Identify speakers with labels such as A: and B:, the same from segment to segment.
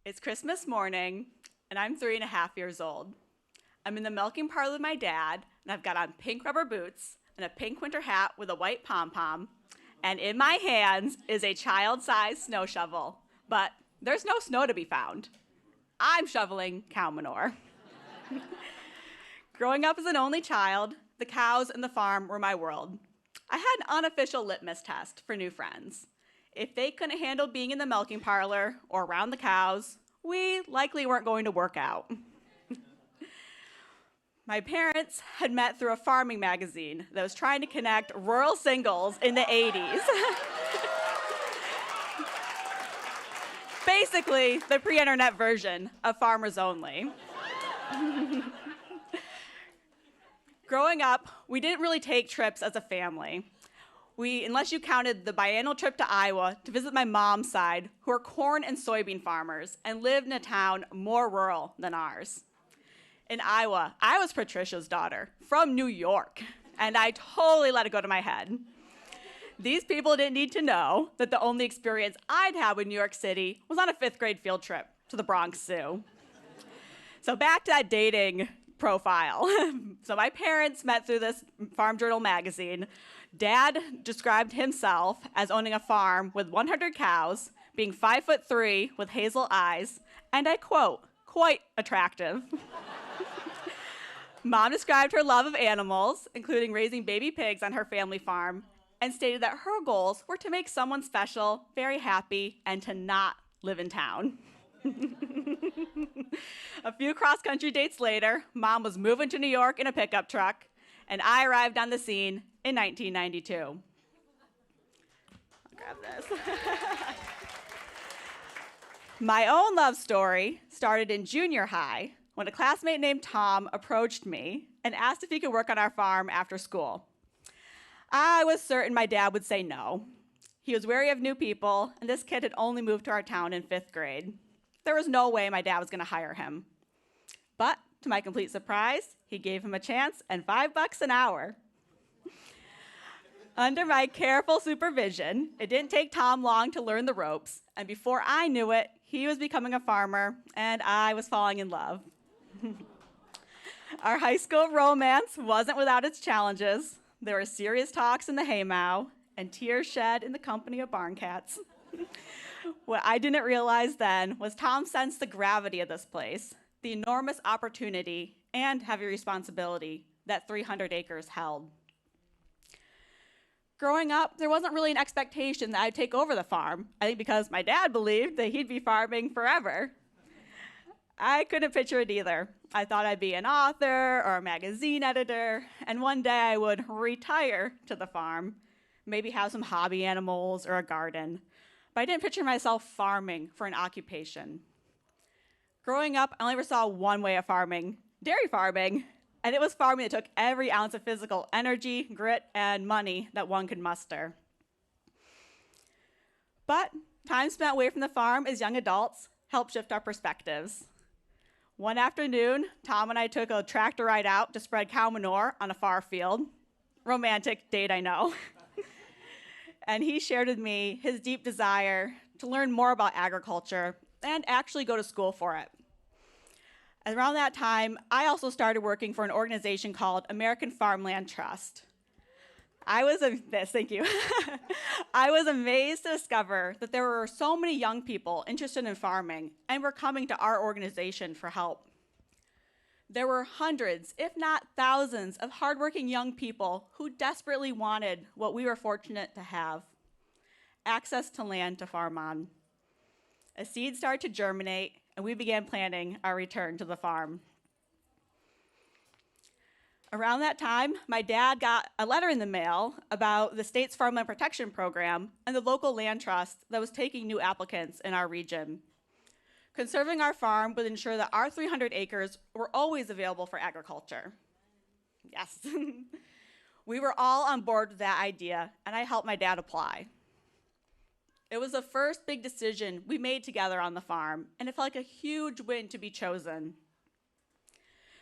A: It's Christmas morning, and I'm 3.5 years old. I'm in the milking parlor with my dad, and I've got on pink rubber boots and a pink winter hat with a white pom-pom, and in my hands is a child-sized snow shovel, but there's no snow to be found. I'm shoveling cow manure. Growing up as an only child, the cows and the farm were my world. I had an unofficial litmus test for new friends. If they couldn't handle being in the milking parlor or around the cows, we likely weren't going to work out. My parents had met through a farming magazine that was trying to connect rural singles in the 80s. Basically, the pre-internet version of Farmers Only. Growing up, we didn't really take trips as a family. Unless you counted the biannual trip to Iowa to visit my mom's side, who are corn and soybean farmers and lived in a town more rural than ours. In Iowa, I was Patricia's daughter from New York, and I totally let it go to my head. These people didn't need to know that the only experience I'd had with New York City was on a 5th grade field trip to the Bronx Zoo. So back to that dating profile. So my parents met through this Farm Journal magazine. Dad described himself as owning a farm with 100 cows, being 5'3" with hazel eyes, and I quote, quite attractive. Mom described her love of animals, including raising baby pigs on her family farm, and stated that her goals were to make someone special, very happy, and to not live in town. A few cross-country dates later, Mom was moving to New York in a pickup truck, and I arrived on the scene in 1992. I'll grab this. My own love story started in junior high when a classmate named Tom approached me and asked if he could work on our farm after school. I was certain my dad would say no. He was wary of new people, and this kid had only moved to our town in 5th grade. There was no way my dad was going to hire him. But to my complete surprise, he gave him a chance and $5 an hour. Under my careful supervision, it didn't take Tom long to learn the ropes, and before I knew it, he was becoming a farmer, and I was falling in love. Our high school romance wasn't without its challenges. There were serious talks in the haymow and tears shed in the company of barn cats. What I didn't realize then was Tom sensed the gravity of this place, the enormous opportunity and heavy responsibility that 300 acres held. Growing up, there wasn't really an expectation that I'd take over the farm, I think because my dad believed that he'd be farming forever. I couldn't picture it either. I thought I'd be an author or a magazine editor, and one day I would retire to the farm, maybe have some hobby animals or a garden. But I didn't picture myself farming for an occupation. Growing up, I only ever saw one way of farming, dairy farming, and it was farming that took every ounce of physical energy, grit, and money that one could muster. But time spent away from the farm as young adults helped shift our perspectives. One afternoon, Tom and I took a tractor ride out to spread cow manure on a far field. Romantic date, I know. And he shared with me his deep desire to learn more about agriculture and actually go to school for it. Around that time, I also started working for an organization called American Farmland Trust. Thank you. I was amazed to discover that there were so many young people interested in farming and were coming to our organization for help. There were hundreds, if not thousands, of hardworking young people who desperately wanted what we were fortunate to have: access to land to farm on. A seed started to germinate, and we began planning our return to the farm. Around that time, my dad got a letter in the mail about the state's farmland protection program and the local land trust that was taking new applicants in our region. Conserving our farm would ensure that our 300 acres were always available for agriculture. Yes. We were all on board with that idea, and I helped my dad apply. It was the first big decision we made together on the farm, and it felt like a huge win to be chosen.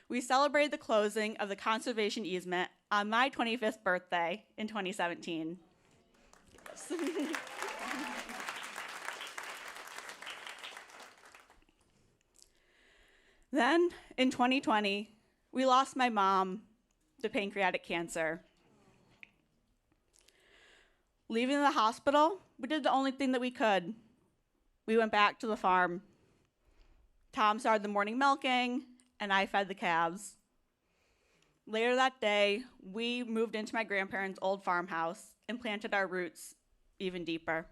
A: We celebrated the closing of the conservation easement on my 25th birthday in 2017. Then, in 2020, we lost my mom to pancreatic cancer. Leaving the hospital, we did the only thing that we could. We went back to the farm. Tom started the morning milking, and I fed the calves. Later that day, we moved into my grandparents' old farmhouse and planted our roots even deeper.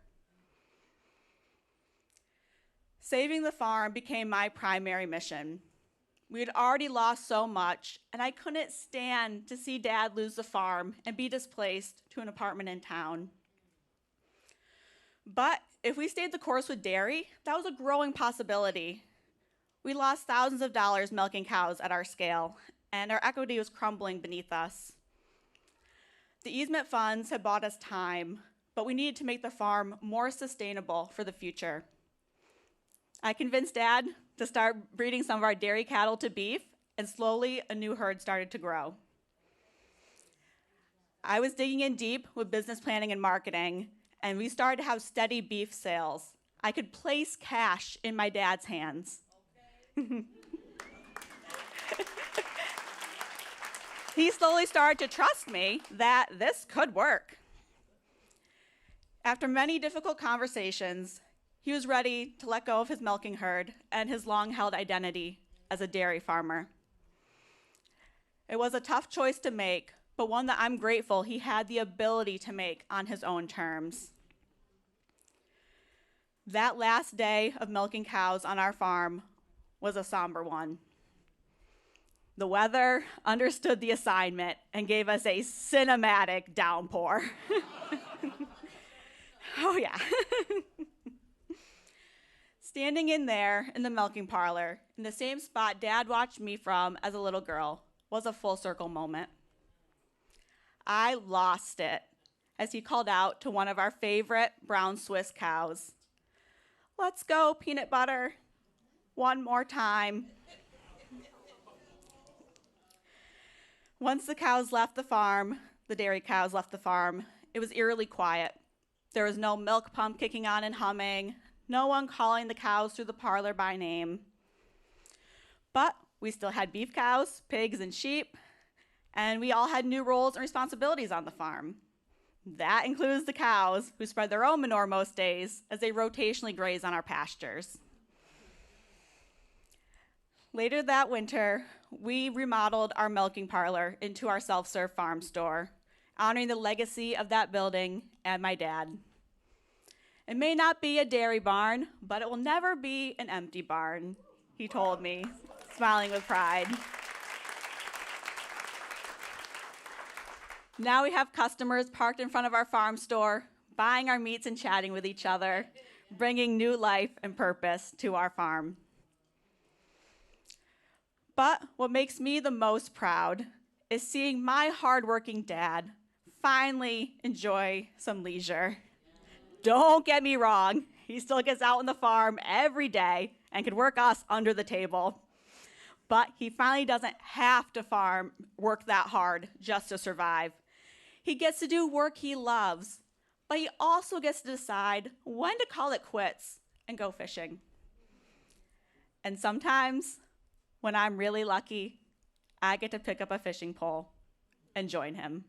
A: Saving the farm became my primary mission. We had already lost so much, and I couldn't stand to see Dad lose the farm and be displaced to an apartment in town. But if we stayed the course with dairy, that was a growing possibility. We lost thousands of dollars milking cows at our scale, and our equity was crumbling beneath us. The easement funds had bought us time, but we needed to make the farm more sustainable for the future. I convinced Dad to start breeding some of our dairy cattle to beef, and slowly a new herd started to grow. I was digging in deep with business planning and marketing, and we started to have steady beef sales. I could place cash in my dad's hands. Okay. He slowly started to trust me that this could work. After many difficult conversations, he was ready to let go of his milking herd and his long-held identity as a dairy farmer. It was a tough choice to make, but one that I'm grateful he had the ability to make on his own terms. That last day of milking cows on our farm was a somber one. The weather understood the assignment and gave us a cinematic downpour. Oh yeah. Standing in there in the milking parlor, in the same spot Dad watched me from as a little girl, was a full circle moment. I lost it as he called out to one of our favorite brown Swiss cows. "Let's go, peanut butter. One more time." Once the cows left the farm, the dairy cows left the farm, it was eerily quiet. There was no milk pump kicking on and humming, no one calling the cows through the parlor by name. But we still had beef cows, pigs, and sheep, and we all had new roles and responsibilities on the farm. That includes the cows, who spread their own manure most days as they rotationally graze on our pastures. Later that winter, we remodeled our milking parlor into our self-serve farm store, honoring the legacy of that building and my dad. It may not be a dairy barn, but it will never be an empty barn, he told me, smiling with pride. Now we have customers parked in front of our farm store, buying our meats and chatting with each other, bringing new life and purpose to our farm. But what makes me the most proud is seeing my hardworking dad finally enjoy some leisure. Don't get me wrong, he still gets out on the farm every day and can work us under the table. But he finally doesn't have to work that hard just to survive. He gets to do work he loves, but he also gets to decide when to call it quits and go fishing. And sometimes, when I'm really lucky, I get to pick up a fishing pole and join him.